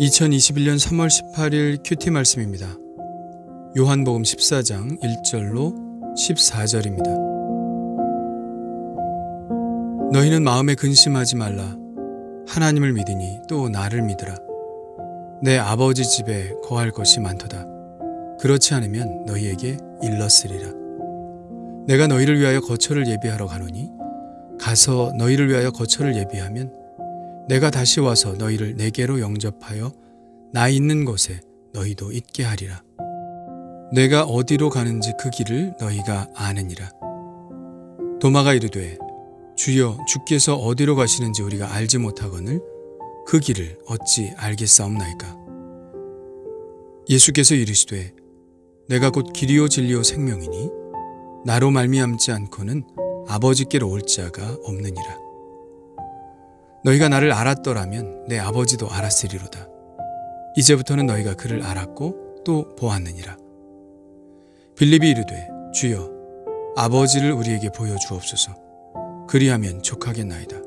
2021년 3월 18일 큐티 말씀입니다. 요한복음 14장 1절로 14절입니다. 너희는 마음에 근심하지 말라. 하나님을 믿으니 또 나를 믿으라. 내 아버지 집에 거할 것이 많도다. 그렇지 않으면 너희에게 일렀으리라. 내가 너희를 위하여 거처를 예비하러 가노니 가서 너희를 위하여 거처를 예비하면 내가 다시 와서 너희를 내게로 영접하여 나 있는 곳에 너희도 있게 하리라. 내가 어디로 가는지 그 길을 너희가 아느니라. 도마가 이르되 주여 주께서 어디로 가시는지 우리가 알지 못하거늘 그 길을 어찌 알겠사옵나이까. 예수께서 이르시되 내가 곧 길이요 진리요 생명이니 나로 말미암지 않고는 아버지께로 올 자가 없느니라. 너희가 나를 알았더라면 내 아버지도 알았으리로다. 이제부터는 너희가 그를 알았고 또 보았느니라. 빌립이 이르되 주여 아버지를 우리에게 보여주옵소서. 그리하면 족하겠나이다.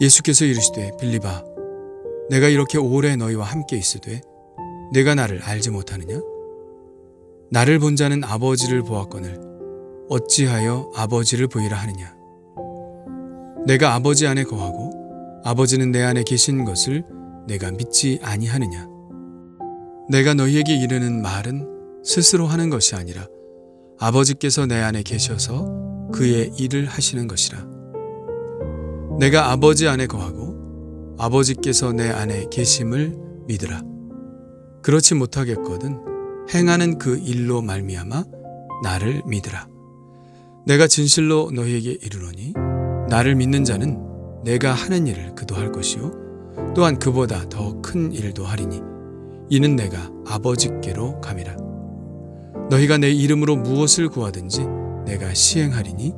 예수께서 이르시되 빌립아 내가 이렇게 오래 너희와 함께 있으되 내가 나를 알지 못하느냐? 나를 본 자는 아버지를 보았거늘 어찌하여 아버지를 보이라 하느냐? 내가 아버지 안에 거하고 아버지는 내 안에 계신 것을 내가 믿지 아니하느냐? 내가 너희에게 이르는 말은 스스로 하는 것이 아니라 아버지께서 내 안에 계셔서 그의 일을 하시는 것이라. 내가 아버지 안에 거하고 아버지께서 내 안에 계심을 믿으라. 그렇지 못하겠거든 행하는 그 일로 말미암아 나를 믿으라. 내가 진실로 너희에게 이르노니 나를 믿는 자는 내가 하는 일을 그도 할 것이요 또한 그보다 더 큰 일도 하리니 이는 내가 아버지께로 감이라. 너희가 내 이름으로 무엇을 구하든지 내가 시행하리니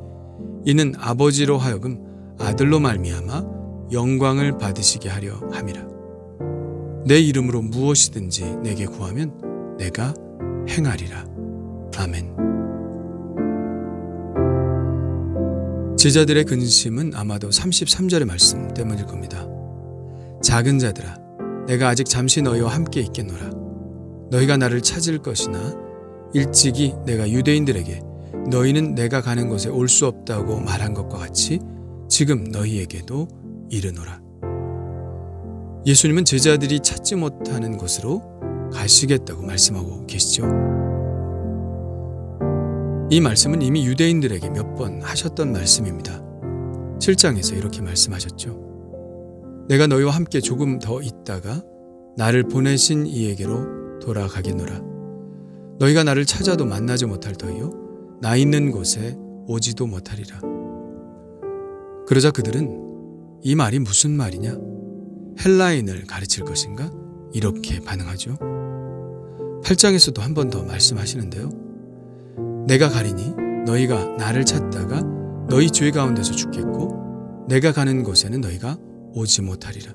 이는 아버지로 하여금 아들로 말미암아 영광을 받으시게 하려 함이라. 내 이름으로 무엇이든지 내게 구하면 내가 행하리라. 아멘. 제자들의 근심은 아마도 33절의 말씀 때문일 겁니다. 작은 자들아 내가 아직 잠시 너희와 함께 있겠노라. 너희가 나를 찾을 것이나 일찍이 내가 유대인들에게 너희는 내가 가는 곳에 올 수 없다고 말한 것과 같이 지금 너희에게도 이르노라. 예수님은 제자들이 찾지 못하는 곳으로 가시겠다고 말씀하고 계시죠. 이 말씀은 이미 유대인들에게 몇 번 하셨던 말씀입니다. 7장에서 이렇게 말씀하셨죠. 내가 너희와 함께 조금 더 있다가 나를 보내신 이에게로 돌아가겠노라. 너희가 나를 찾아도 만나지 못할 터이요 나 있는 곳에 오지도 못하리라. 그러자 그들은 이 말이 무슨 말이냐? 헬라인을 가르칠 것인가? 이렇게 반응하죠. 8장에서도 한 번 더 말씀하시는데요. 내가 가리니 너희가 나를 찾다가 너희 죄 가운데서 죽겠고 내가 가는 곳에는 너희가 오지 못하리라.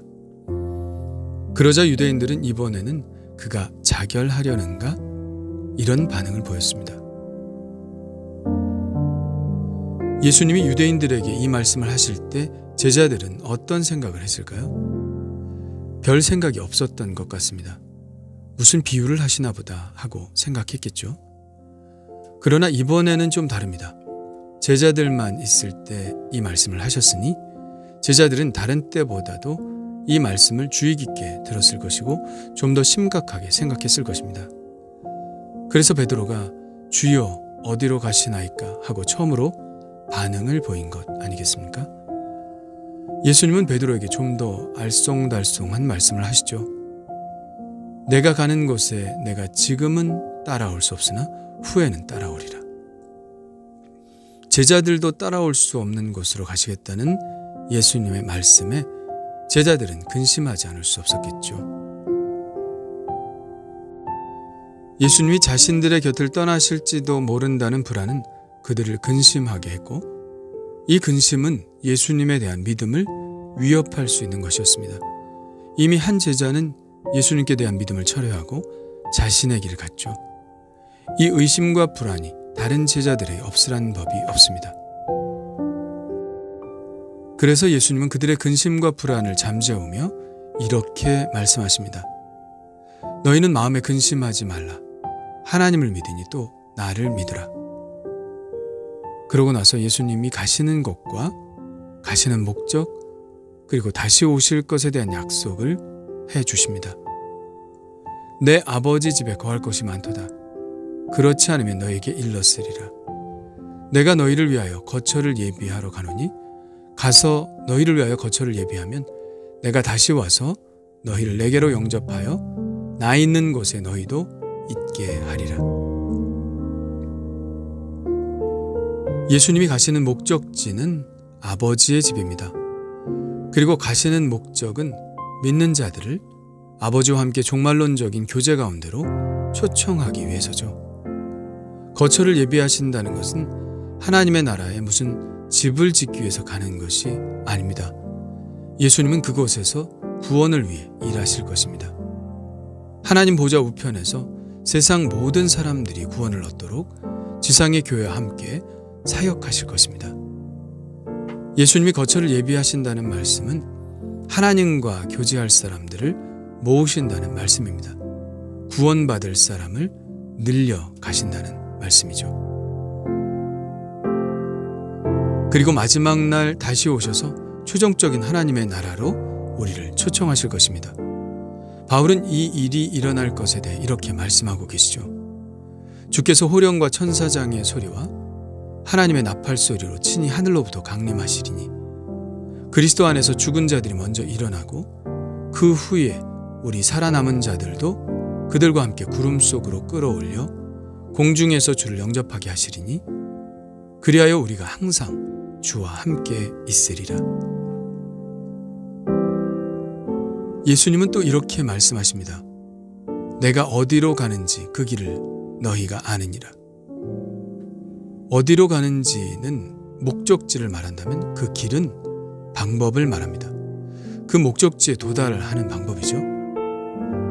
그러자 유대인들은 이번에는 그가 자결하려는가? 이런 반응을 보였습니다. 예수님이 유대인들에게 이 말씀을 하실 때 제자들은 어떤 생각을 했을까요? 별 생각이 없었던 것 같습니다. 무슨 비유를 하시나 보다 하고 생각했겠죠. 그러나 이번에는 좀 다릅니다. 제자들만 있을 때 이 말씀을 하셨으니 제자들은 다른 때보다도 이 말씀을 주의 깊게 들었을 것이고 좀 더 심각하게 생각했을 것입니다. 그래서 베드로가 주여 어디로 가시나이까 하고 처음으로 반응을 보인 것 아니겠습니까? 예수님은 베드로에게 좀 더 알쏭달쏭한 말씀을 하시죠. 내가 가는 곳에 내가 지금은 따라올 수 없으나 후에는 따라오리라. 제자들도 따라올 수 없는 곳으로 가시겠다는 예수님의 말씀에 제자들은 근심하지 않을 수 없었겠죠. 예수님이 자신들의 곁을 떠나실지도 모른다는 불안은 그들을 근심하게 했고 이 근심은 예수님에 대한 믿음을 위협할 수 있는 것이었습니다. 이미 한 제자는 예수님께 대한 믿음을 철회하고 자신의 길을 갔죠. 이 의심과 불안이 다른 제자들의 없으란 법이 없습니다. 그래서 예수님은 그들의 근심과 불안을 잠재우며 이렇게 말씀하십니다. 너희는 마음에 근심하지 말라. 하나님을 믿으니 또 나를 믿으라. 그러고 나서 예수님이 가시는 곳과 가시는 목적, 그리고 다시 오실 것에 대한 약속을 해 주십니다. 내 아버지 집에 거할 것이 많도다. 그렇지 않으면 너에게 일렀으리라. 내가 너희를 위하여 거처를 예비하러 가노니 가서 너희를 위하여 거처를 예비하면 내가 다시 와서 너희를 내게로 영접하여 나 있는 곳에 너희도 있게 하리라. 예수님이 가시는 목적지는 아버지의 집입니다. 그리고 가시는 목적은 믿는 자들을 아버지와 함께 종말론적인 교제 가운데로 초청하기 위해서죠. 거처를 예비하신다는 것은 하나님의 나라에 무슨 집을 짓기 위해서 가는 것이 아닙니다. 예수님은 그곳에서 구원을 위해 일하실 것입니다. 하나님 보좌 우편에서 세상 모든 사람들이 구원을 얻도록 지상의 교회와 함께 사역하실 것입니다. 예수님이 거처를 예비하신다는 말씀은 하나님과 교제할 사람들을 모으신다는 말씀입니다. 구원받을 사람을 늘려 가신다는 말씀이죠. 그리고 마지막 날 다시 오셔서 최종적인 하나님의 나라로 우리를 초청하실 것입니다. 바울은 이 일이 일어날 것에 대해 이렇게 말씀하고 계시죠. 주께서 호령과 천사장의 소리와 하나님의 나팔 소리로 친히 하늘로부터 강림하시리니 그리스도 안에서 죽은 자들이 먼저 일어나고 그 후에 우리 살아남은 자들도 그들과 함께 구름 속으로 끌어올려 공중에서 주를 영접하게 하시리니 그리하여 우리가 항상 주와 함께 있으리라. 예수님은 또 이렇게 말씀하십니다. 내가 어디로 가는지 그 길을 너희가 아느니라. 어디로 가는지는 목적지를 말한다면 그 길은 방법을 말합니다. 그 목적지에 도달하는 방법이죠.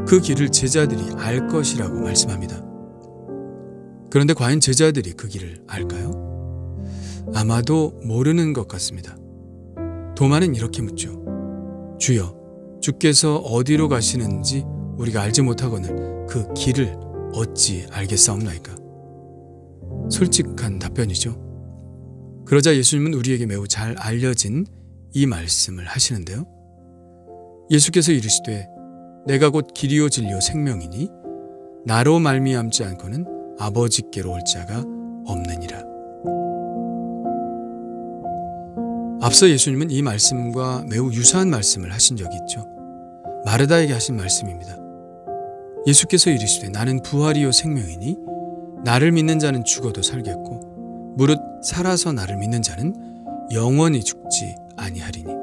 그 길을 제자들이 알 것이라고 말씀합니다. 그런데 과연 제자들이 그 길을 알까요? 아마도 모르는 것 같습니다. 도마는 이렇게 묻죠. 주여, 주께서 어디로 가시는지 우리가 알지 못하거늘 그 길을 어찌 알겠사옵나이까? 솔직한 답변이죠. 그러자 예수님은 우리에게 매우 잘 알려진 이 말씀을 하시는데요. 예수께서 이르시되 내가 곧 길이요 진리요 생명이니 나로 말미암지 않고는 아버지께로 올 자가 없느니라. 앞서 예수님은 이 말씀과 매우 유사한 말씀을 하신 적이 있죠. 마르다에게 하신 말씀입니다. 예수께서 이르시되 나는 부활이요 생명이니 나를 믿는 자는 죽어도 살겠고 무릇 살아서 나를 믿는 자는 영원히 죽지 아니하리니.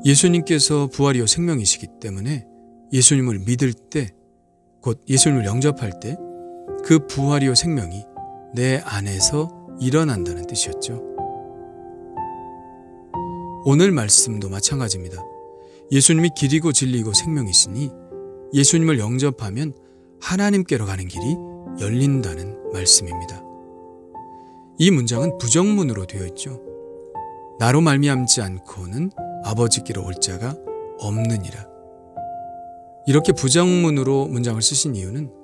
예수님께서 부활이요 생명이시기 때문에 예수님을 믿을 때, 곧 예수님을 영접할 때 그 부활이요 생명이 내 안에서 일어난다는 뜻이었죠. 오늘 말씀도 마찬가지입니다. 예수님이 길이고 진리고 생명이시니 예수님을 영접하면 하나님께로 가는 길이 열린다는 말씀입니다. 이 문장은 부정문으로 되어 있죠. 나로 말미암지 않고는 아버지께로 올 자가 없느니라. 이렇게 부정문으로 문장을 쓰신 이유는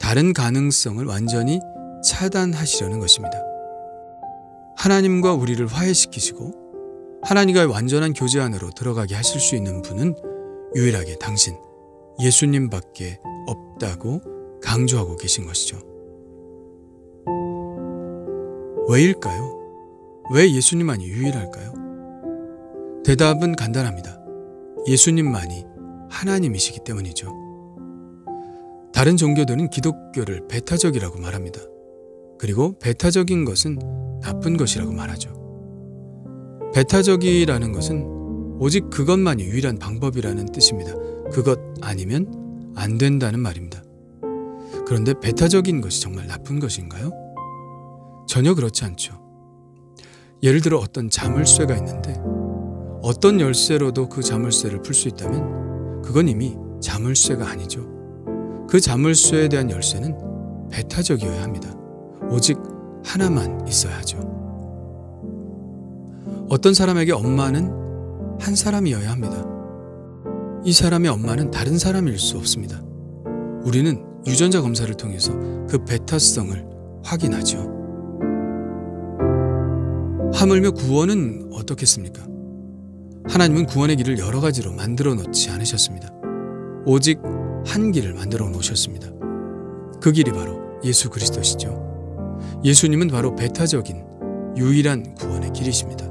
다른 가능성을 완전히 차단하시려는 것입니다. 하나님과 우리를 화해시키시고 하나님과의 완전한 교제 안으로 들어가게 하실 수 있는 분은 유일하게 당신 예수님밖에 없다고 강조하고 계신 것이죠. 왜일까요? 왜 예수님만이 유일할까요? 대답은 간단합니다. 예수님만이 하나님이시기 때문이죠. 다른 종교들은 기독교를 배타적이라고 말합니다. 그리고 배타적인 것은 나쁜 것이라고 말하죠. 배타적이라는 것은 오직 그것만이 유일한 방법이라는 뜻입니다. 그것 아니면 안 된다는 말입니다. 그런데 배타적인 것이 정말 나쁜 것인가요? 전혀 그렇지 않죠. 예를 들어 어떤 자물쇠가 있는데 어떤 열쇠로도 그 자물쇠를 풀 수 있다면 그건 이미 자물쇠가 아니죠. 그 자물쇠에 대한 열쇠는 배타적이어야 합니다. 오직 하나만 있어야 하죠. 어떤 사람에게 엄마는 한 사람이어야 합니다. 이 사람의 엄마는 다른 사람일 수 없습니다. 우리는 유전자 검사를 통해서 그 베타성을 확인하죠. 하물며 구원은 어떻겠습니까? 하나님은 구원의 길을 여러 가지로 만들어 놓지 않으셨습니다. 오직 한 길을 만들어 놓으셨습니다. 그 길이 바로 예수 그리스도시죠. 예수님은 바로 베타적인 유일한 구원의 길이십니다.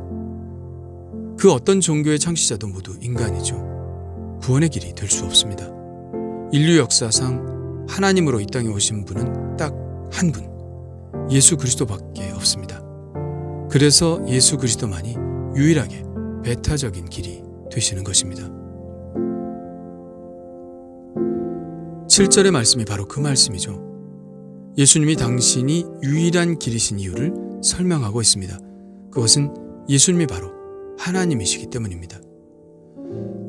그 어떤 종교의 창시자도 모두 인간이죠. 구원의 길이 될 수 없습니다. 인류 역사상 하나님으로 이 땅에 오신 분은 딱 한 분, 예수 그리스도밖에 없습니다. 그래서 예수 그리스도만이 유일하게 베타적인 길이 되시는 것입니다. 7절의 말씀이 바로 그 말씀이죠. 예수님이 당신이 유일한 길이신 이유를 설명하고 있습니다. 그것은 예수님이 바로 하나님이시기 때문입니다.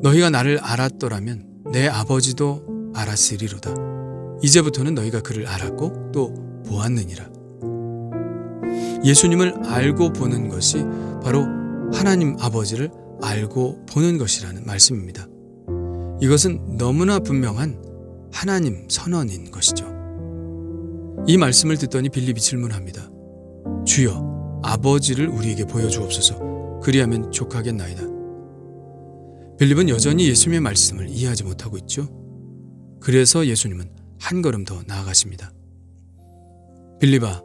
너희가 나를 알았더라면 내 아버지도 알았으리로다. 이제부터는 너희가 그를 알았고 또 보았느니라. 예수님을 알고 보는 것이 바로 하나님 아버지를 알고 보는 것이라는 말씀입니다. 이것은 너무나 분명한 하나님 선언인 것이죠. 이 말씀을 듣더니 빌립이 질문합니다. 주여, 아버지를 우리에게 보여주옵소서. 그리하면 족하겠나이다. 빌립은 여전히 예수님의 말씀을 이해하지 못하고 있죠. 그래서 예수님은 한 걸음 더 나아가십니다. 빌립아,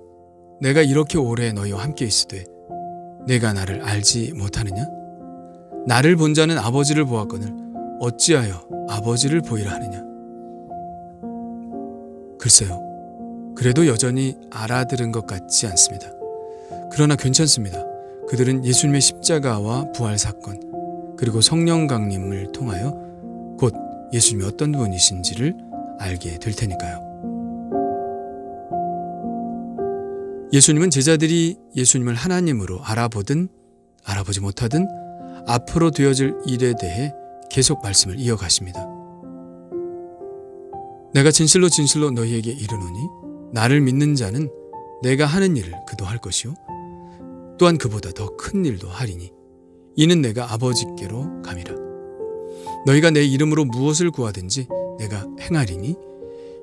내가 이렇게 오래 너희와 함께 있으되 내가 나를 알지 못하느냐? 나를 본 자는 아버지를 보았거늘 어찌하여 아버지를 보이라 하느냐? 글쎄요, 그래도 여전히 알아들은 것 같지 않습니다. 그러나 괜찮습니다. 그들은 예수님의 십자가와 부활 사건, 그리고 성령 강림을 통하여 곧 예수님이 어떤 분이신지를 알게 될 테니까요. 예수님은 제자들이 예수님을 하나님으로 알아보든 알아보지 못하든 앞으로 되어질 일에 대해 계속 말씀을 이어가십니다. 내가 진실로 진실로 너희에게 이르노니 나를 믿는 자는 내가 하는 일을 그도 할 것이요 또한 그보다 더 큰 일도 하리니 이는 내가 아버지께로 감이라. 너희가 내 이름으로 무엇을 구하든지 내가 행하리니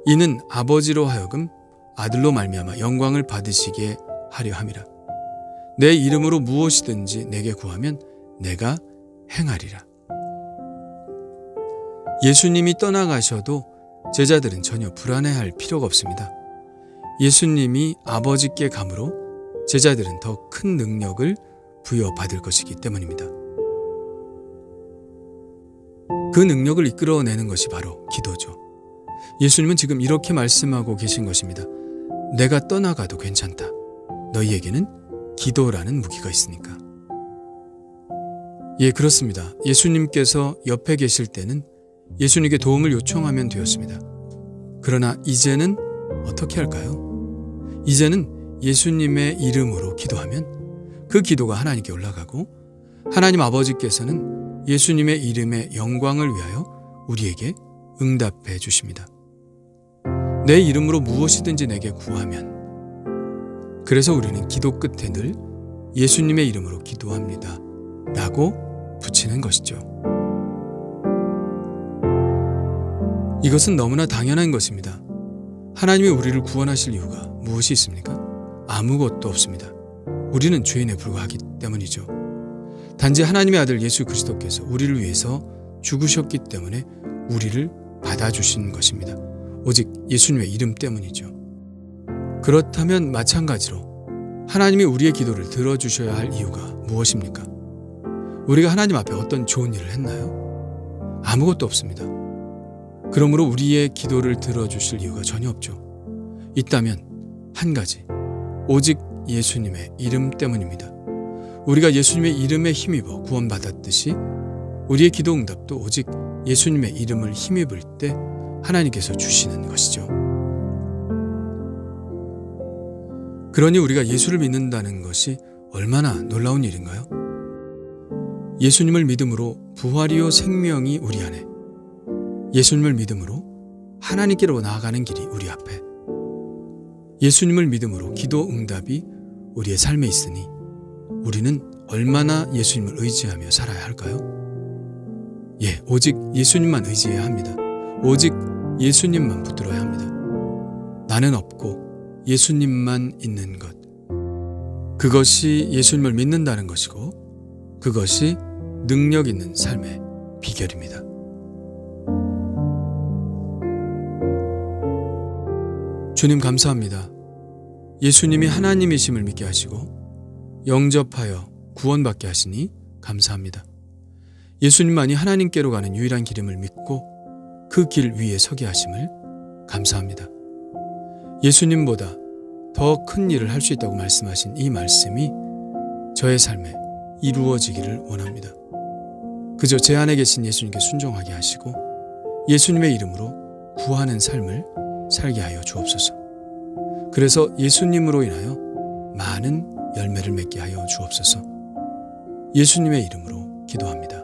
이는 아버지로 하여금 아들로 말미암아 영광을 받으시게 하려 함이라. 내 이름으로 무엇이든지 내게 구하면 내가 행하리라. 예수님이 떠나가셔도 제자들은 전혀 불안해할 필요가 없습니다. 예수님이 아버지께 감으로 제자들은 더 큰 능력을 부여받을 것이기 때문입니다. 그 능력을 이끌어내는 것이 바로 기도죠. 예수님은 지금 이렇게 말씀하고 계신 것입니다. 내가 떠나가도 괜찮다. 너희에게는 기도라는 무기가 있으니까. 예, 그렇습니다. 예수님께서 옆에 계실 때는 예수님께 도움을 요청하면 되었습니다. 그러나 이제는 어떻게 할까요? 이제는 예수님의 이름으로 기도하면 그 기도가 하나님께 올라가고 하나님 아버지께서는 예수님의 이름의 영광을 위하여 우리에게 응답해 주십니다. 내 이름으로 무엇이든지 내게 구하면. 그래서 우리는 기도 끝에 늘 예수님의 이름으로 기도합니다 라고 붙이는 것이죠. 이것은 너무나 당연한 것입니다. 하나님이 우리를 구원하실 이유가 무엇이 있습니까? 아무것도 없습니다. 우리는 죄인에 불과하기 때문이죠. 단지 하나님의 아들 예수 그리스도께서 우리를 위해서 죽으셨기 때문에 우리를 받아주신 것입니다. 오직 예수님의 이름 때문이죠. 그렇다면 마찬가지로 하나님이 우리의 기도를 들어주셔야 할 이유가 무엇입니까? 우리가 하나님 앞에 어떤 좋은 일을 했나요? 아무것도 없습니다. 그러므로 우리의 기도를 들어주실 이유가 전혀 없죠. 있다면 한 가지, 오직 예수님의 이름 때문입니다. 우리가 예수님의 이름에 힘입어 구원받았듯이 우리의 기도 응답도 오직 예수님의 이름을 힘입을 때 하나님께서 주시는 것이죠. 그러니 우리가 예수를 믿는다는 것이 얼마나 놀라운 일인가요? 예수님을 믿음으로 부활이요 생명이 우리 안에, 예수님을 믿음으로 하나님께로 나아가는 길이 우리 앞에, 예수님을 믿음으로 기도 응답이 우리의 삶에 있으니 우리는 얼마나 예수님을 의지하며 살아야 할까요? 오직 예수님만 의지해야 합니다. 오직 예수님만 붙들어야 합니다. 나는 없고 예수님만 있는 것. 그것이 예수님을 믿는다는 것이고 그것이 능력 있는 삶의 비결입니다. 주님 감사합니다. 예수님이 하나님이심을 믿게 하시고 영접하여 구원받게 하시니 감사합니다. 예수님만이 하나님께로 가는 유일한 길임을 믿고 그 길 위에 서게 하심을 감사합니다. 예수님보다 더 큰 일을 할 수 있다고 말씀하신 이 말씀이 저의 삶에 이루어지기를 원합니다. 그저 제 안에 계신 예수님께 순종하게 하시고 예수님의 이름으로 구하는 삶을 살게 하여 주옵소서. 그래서 예수님으로 인하여 많은 열매를 맺게 하여 주옵소서. 예수님의 이름으로 기도합니다.